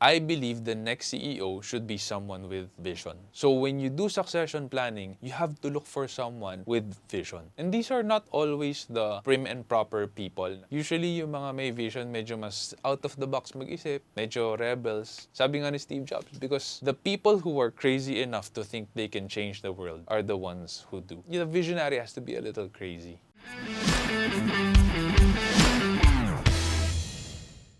I believe the next CEO should be someone with vision. So when you do succession planning, you have to look for someone with vision. And these are not always the prim and proper people. Usually yung mga may vision, medyo mas out of the box mag-isip, medyo rebels. Sabi nga ni Steve Jobs, because the people who are crazy enough to think they can change the world are the ones who do. The visionary has to be a little crazy.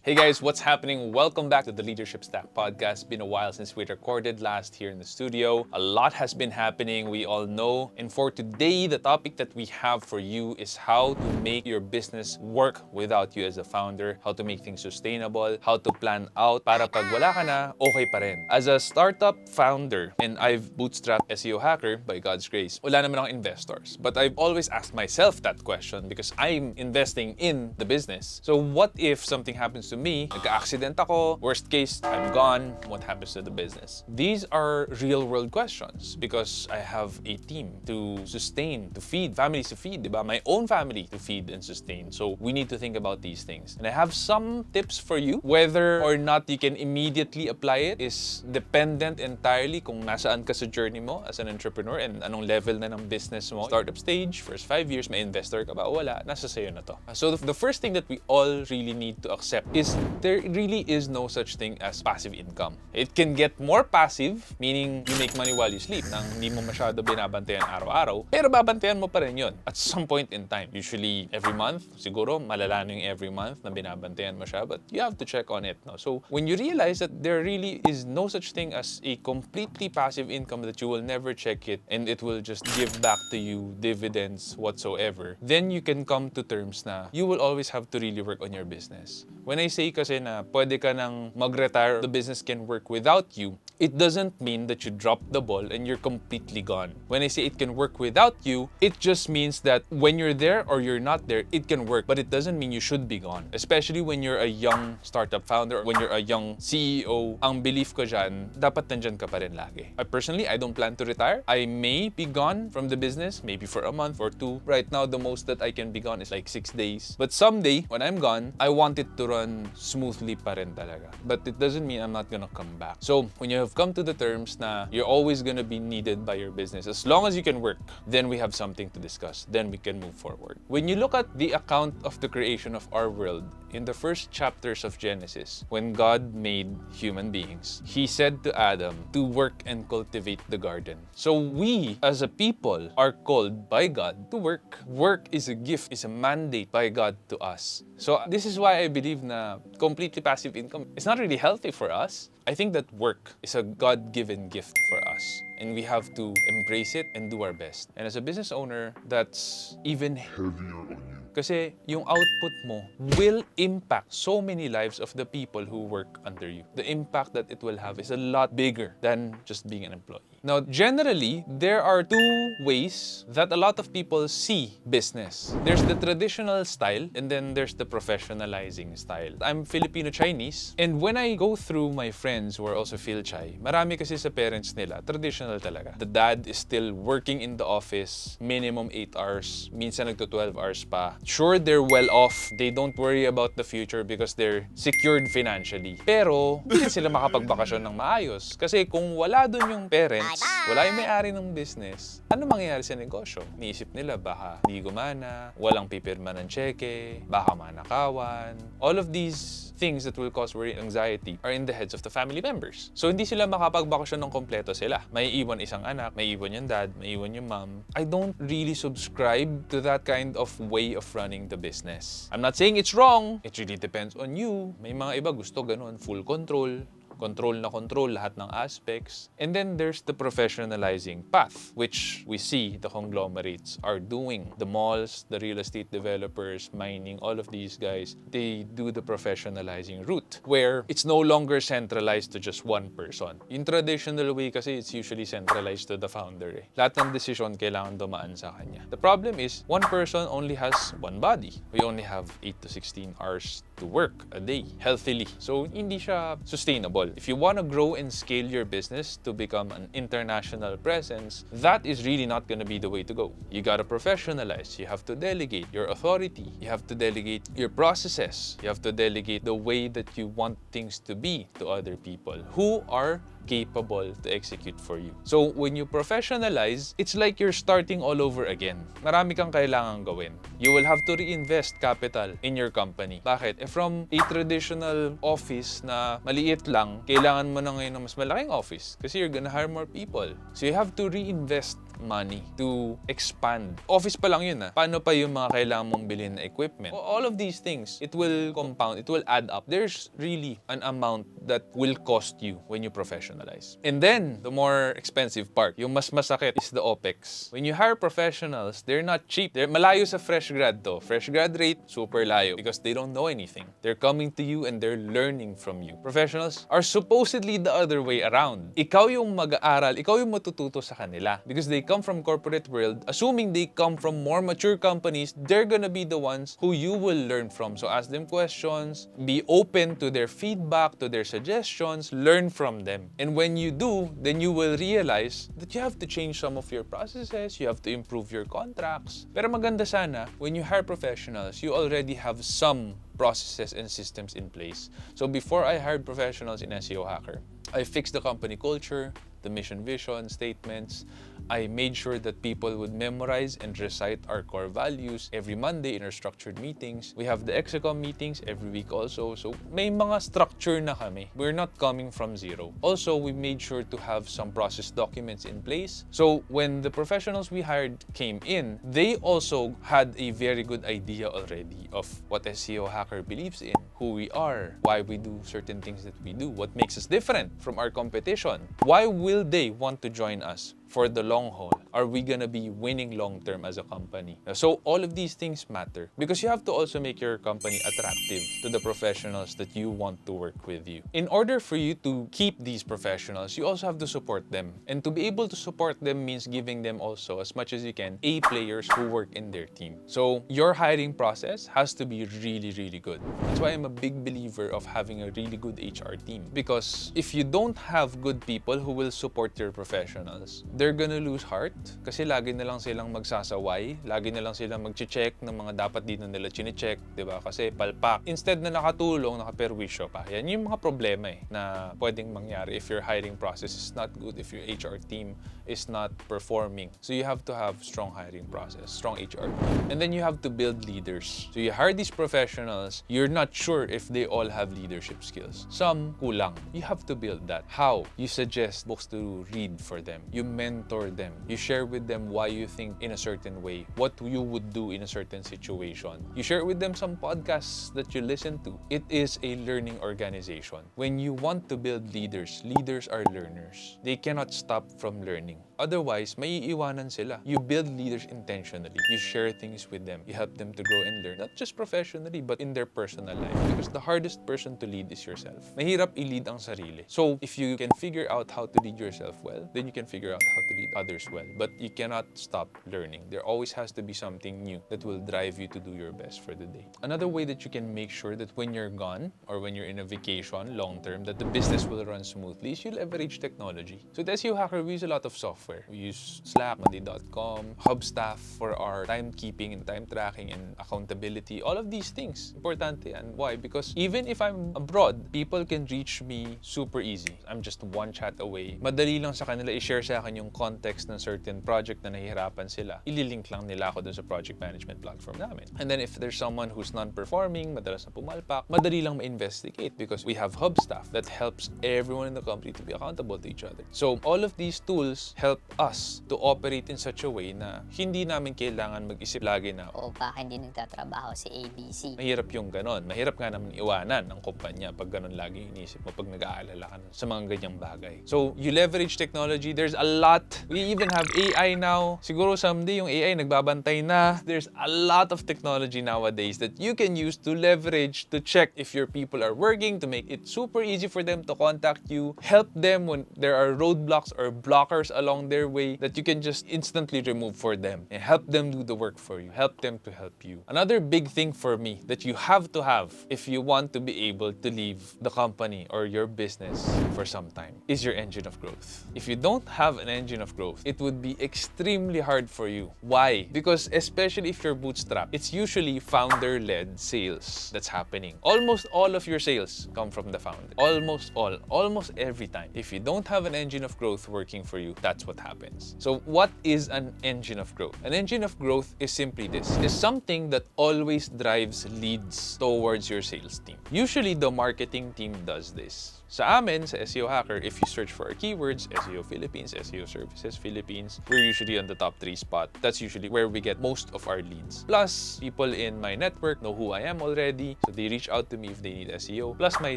Hey guys, what's happening? Welcome back to the Leadership Stack Podcast. It's been a while since we recorded last here in the studio. A lot has been happening, we all know. And for today, the topic that we have for you is how to make your business work without you as a founder, how to make things sustainable, how to plan out para pag wala ka na, okay pa rin. As a startup founder, and I've bootstrapped SEO Hacker by God's grace, wala naman akong investors. But I've always asked myself that question because I'm investing in the business. So what if something happens to me, nagka-accident ako, worst case, I'm gone, what happens to the business? These are real-world questions because I have a team to sustain, to feed, families to feed, diba? My own family to feed and sustain. So we need to think about these things. And I have some tips for you. Whether or not you can immediately apply it is dependent entirely kung nasaan ka sa journey mo as an entrepreneur and anong level na ng business mo. Startup stage, first 5 years, may investor ka ba o wala, nasa sayo na to. So the first thing that we all really need to accept is there really is no such thing as passive income. It can get more passive, meaning you make money while you sleep, nang hindi mo masyado binabantayan araw-araw, pero babantayan mo pa rin yun at some point in time. Usually every month, siguro malala na yung every month na binabantayan mo siya, but you have to check on it. No? So when you realize that there really is no such thing as a completely passive income that you will never check it and it will just give back to you dividends whatsoever, then you can come to terms na you will always have to really work on your business. When I say kasi na pwede ka nang mag-retire, the business can work without you, it doesn't mean that you drop the ball and you're completely gone. When I say it can work without you, it just means that when you're there or you're not there, it can work, but it doesn't mean you should be gone. Especially when you're a young startup founder or when you're a young CEO, ang belief ko dyan, dapat nandyan ka pa rin lagi. I don't plan to retire. I may be gone from the business, maybe for a month or two. Right now, the most that I can be gone is like 6 days. But someday, when I'm gone, I want it to run smoothly pa rin talaga. But it doesn't mean I'm not gonna come back. So, when you have come to the terms na you're always gonna be needed by your business, as long as you can work, then we have something to discuss. Then we can move forward. When you look at the account of the creation of our world, in the first chapters of Genesis, when God made human beings, He said to Adam to work and cultivate the garden. So we, as a people, are called by God to work. Work is a gift, is a mandate by God to us. So this is why I believe na completely passive income is not really healthy for us. I think that work is a God-given gift for us. And we have to embrace it and do our best. And as a business owner, that's even heavier on you. Kasi yung output mo will impact so many lives of the people who work under you. The impact that it will have is a lot bigger than just being an employee. Now, generally, there are two ways that a lot of people see business. There's the traditional style, and then there's the professionalizing style. I'm Filipino-Chinese, and when I go through my friends who are also Phil-Chai, marami kasi sa parents nila, traditional talaga. The dad is still working in the office, minimum 8 hours, minsan nagto 12 hours pa. Sure, they're well off. They don't worry about the future because they're secured financially. Pero, hindi sila makapagbakasyon ng maayos. Kasi kung wala dun yung parents, wala yung may-ari ng business, ano mangyayari sa negosyo? Niisip nila baka hindi gumana, walang pipirma ng cheque, baka manakawan. All of these things that will cause worry and anxiety are in the heads of the family members. So hindi sila makapagbakasyon ng kompleto sila. May iwan isang anak, may iwan yung dad, may iwan yung mom. I don't really subscribe to that kind of way of running the business. I'm not saying it's wrong. It really depends on you. May mga iba gusto ganun, full control. Control na control lahat ng aspects. And then there's the professionalizing path, which we see the conglomerates are doing. The malls, the real estate developers, mining, all of these guys, they do the professionalizing route, where it's no longer centralized to just one person. In traditional way kasi, it's usually centralized to the founder. Lahat ng decision kailangan dumaan sa kanya. The problem is, one person only has one body. We only have 8 to 16 hours to work a day, healthily. So, hindi siya sustainable. people. If you want to grow and scale your business to become an international presence, that is really not going to be the way to go. You got to professionalize. You have to delegate your authority. You have to delegate your processes. You have to delegate the way that you want things to be to other people who are capable to execute for you. So when you professionalize, it's like you're starting all over again. Marami kang kailangan gawin. You will have to reinvest capital in your company. Bakit? From a traditional office na maliit lang, kailangan mo na ngayon ng mas malaking office kasi you're gonna hire more people. So you have to reinvest money to expand. Office pa lang yun Paano pa yung mga kailangan mong bilhin na equipment? All of these things, it will compound, it will add up. There's really an amount that will cost you when you professionalize. And then, the more expensive part, yung mas masakit is the OPEX. When you hire professionals, they're not cheap. They're malayo sa fresh grad to. Fresh grad rate, super layo because they don't know anything. They're coming to you and they're learning from you. Professionals are supposedly the other way around. Ikaw yung mag-aaral, ikaw yung matututo sa kanila because they come from corporate world, assuming they come from more mature companies, they're gonna be the ones who you will learn from. So ask them questions, be open to their feedback, to their suggestions, learn from them. And when you do, then you will realize that you have to change some of your processes, you have to improve your contracts. Pero maganda sana, when you hire professionals, you already have some processes and systems in place. So before I hired professionals in SEO Hacker, I fixed the company culture, the mission, vision, statements. I made sure that people would memorize and recite our core values every Monday in our structured meetings. We have the Execom meetings every week also. So may mga structure na kami. We're not coming from zero. Also, we made sure to have some process documents in place. So when the professionals we hired came in, they also had a very good idea already of what SEO Hacker believes in, who we are, why we do certain things that we do, what makes us different from our competition. Why will they want to join us for the long haul? Are we gonna be winning long term as a company? So all of these things matter because you have to also make your company attractive to the professionals that you want to work with you. In order for you to keep these professionals, you also have to support them. And to be able to support them means giving them also, as much as you can, A players who work in their team. So your hiring process has to be really, really good. That's why I'm a big believer of having a really good HR team. Because if you don't have good people who will support your professionals, they're gonna lose heart kasi lagi na lang silang magsasaway, lagi na lang silang mag-check ng mga dapat di na nila chine-check, di ba? Kasi palpak. Instead na nakatulong, nakaperwisyo pa. Yan yung mga problema na pwedeng mangyari if your hiring process is not good, if your HR team is not performing. So you have to have strong hiring process, strong HR. And then you have to build leaders. So you hire these professionals, you're not sure if they all have leadership skills. Some kulang. You have to build that. How? You suggest books to read for them. You mentor them. You share with them why you think in a certain way, what you would do in a certain situation. You share with them some podcasts that you listen to. It is a learning organization. When you want to build leaders, leaders are learners. They cannot stop from learning. Otherwise, maiiwanan sila. You build leaders intentionally. You share things with them. You help them to grow and learn, not just professionally, but in their personal life. Because the hardest person to lead is yourself. Mahirap i-lead ang sarili. So, if you can figure out how to lead yourself well, then you can figure out how to lead others well. But you cannot stop learning. There always has to be something new that will drive you to do your best for the day. Another way that you can make sure that when you're gone or when you're in a vacation long term, that the business will run smoothly is you leverage technology. So at SEO Hacker, we use a lot of software. We use Slack, Monday.com, Hubstaff for our timekeeping and time tracking and accountability. All of these things, importante yan. Why? Because even if I'm abroad, people can reach me super easy. I'm just one chat away. Madali lang sa kanila i-share sa akin yung context ng certain project na nahihirapan sila. Ililink lang nila ako dun sa project management platform namin. And then if there's someone who's non-performing, madalas na pumalpak, madali lang ma-investigate because we have Hubstaff that helps everyone in the company to be accountable to each other. So all of these tools help us to operate in such a way na hindi namin kailangan mag-isip lagi na O baka hindi nagtatrabaho si ABC. mahirap yung ganon. Mahirap nga naman iwanan ng kumpanya pag ganon lagi inisip mo pag nag-aalala ka sa mga ganyang bagay. So, you leverage technology. There's a lot. We even have AI now. Siguro someday yung AI nagbabantay na. There's a lot of technology nowadays that you can use to leverage to check if your people are working, to make it super easy for them to contact you, help them when there are roadblocks or blockers along along their way that you can just instantly remove for them and help them do the work for you, help them to help you. Another big thing for me that you have to have if you want to be able to leave the company or your business for some time is your engine of growth. If you don't have an engine of growth, it would be extremely hard for you. Why? Because especially if you're bootstrapped, it's usually founder-led sales that's happening. Almost all of your sales come from the founder. Almost all. Almost every time. If you don't have an engine of growth working for you, that's what happens. So what is an engine of growth? An engine of growth is simply this. It's something that always drives leads towards your sales team. Usually, the marketing team does this. Sa amin, sa SEO Hacker, if you search for our keywords, SEO Philippines, SEO Services Philippines, we're usually on the top 3 spot. That's usually where we get most of our leads. Plus, people in my network know who I am already, so they reach out to me if they need SEO. Plus, my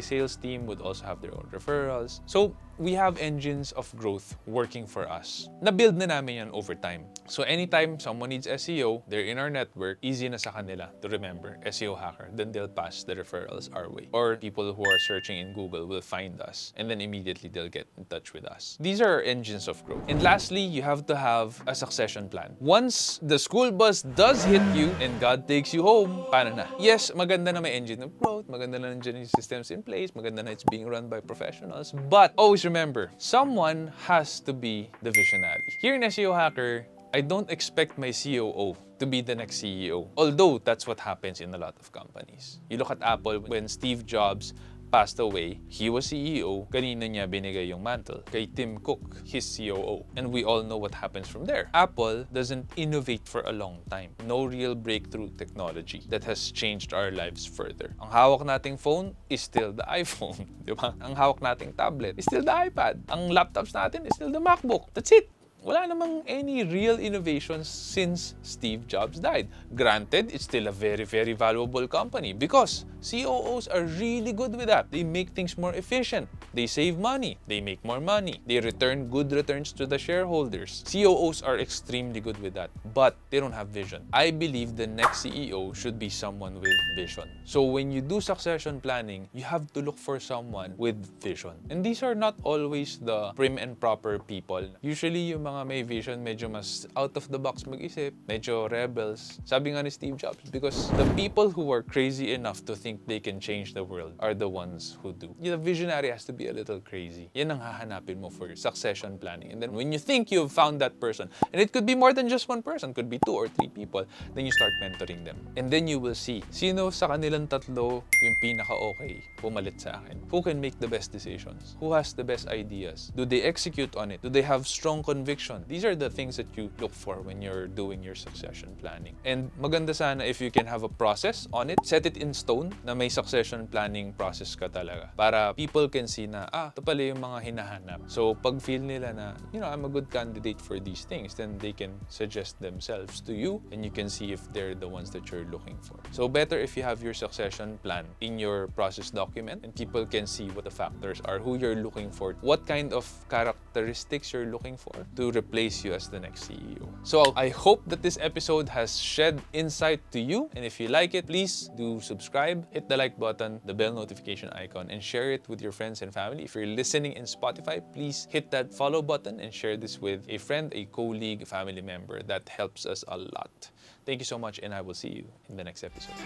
sales team would also have their own referrals. So, we have engines of growth working for us. Na-build na namin yan over time. So, anytime someone needs SEO, they're in our network, easy na sa kanila to remember SEO Hacker. Then they'll pass the referrals our way. Or people who are searching in Google will find us, and then immediately they'll get in touch with us. These are our engines of growth. And lastly, you have to have a succession plan. Once the school bus does hit you and God takes you home, paano na? Yes, maganda na may engine of growth, maganda na nandiyan yung systems in place, maganda na it's being run by professionals, but always remember, someone has to be the visionary. Here in SEO Hacker, I don't expect my COO to be the next CEO. Although that's what happens in a lot of companies. You look at Apple, when Steve Jobs passed away, he was CEO, kanina niya binigay yung mantle? Kay Tim Cook, his COO. And we all know what happens from there. Apple doesn't innovate for a long time. No real breakthrough technology that has changed our lives further. Ang hawak nating phone is still the iPhone, di ba? Ang hawak nating tablet is still the iPad. Ang laptops natin is still the MacBook. That's it. Wala namang any real innovations since Steve Jobs died. Granted, it's still a very, very valuable company because COOs are really good with that. They make things more efficient. They save money. They make more money. They return good returns to the shareholders. COOs are extremely good with that, but they don't have vision. I believe the next CEO should be someone with vision. So when you do succession planning, you have to look for someone with vision. And these are not always the prim and proper people. Usually, yung mga may vision, medyo mas out of the box mag-isip, medyo rebels. Sabi nga ni Steve Jobs, because the people who are crazy enough to think they can change the world are the ones who do. The visionary has to be a little crazy. Yan ang hahanapin mo for succession planning. And then when you think you've found that person, and it could be more than just one person, could be 2 or 3 people, then you start mentoring them. And then you will see, sino sa kanilang tatlo yung pinaka-okay pumalit sa akin? Who can make the best decisions? Who has the best ideas? Do they execute on it? Do they have strong conviction? These are the things that you look for when you're doing your succession planning. And maganda sana if you can have a process on it, set it in stone na may succession planning process ka talaga para people can see na, ito pala yung mga hinahanap. So pag feel nila na, I'm a good candidate for these things, then they can suggest themselves to you and you can see if they're the ones that you're looking for. So better if you have your succession plan in your process document and people can see what the factors are, who you're looking for, what kind of characteristics you're looking for to replace you as the next CEO. So I hope that this episode has shed insight to you. And if you like it, please do subscribe, hit the like button, the bell notification icon, and share it with your friends and family. If you're listening in Spotify, please hit that follow button and share this with a friend, a colleague, a family member. That helps us a lot. Thank you so much, and I will see you in the next episode.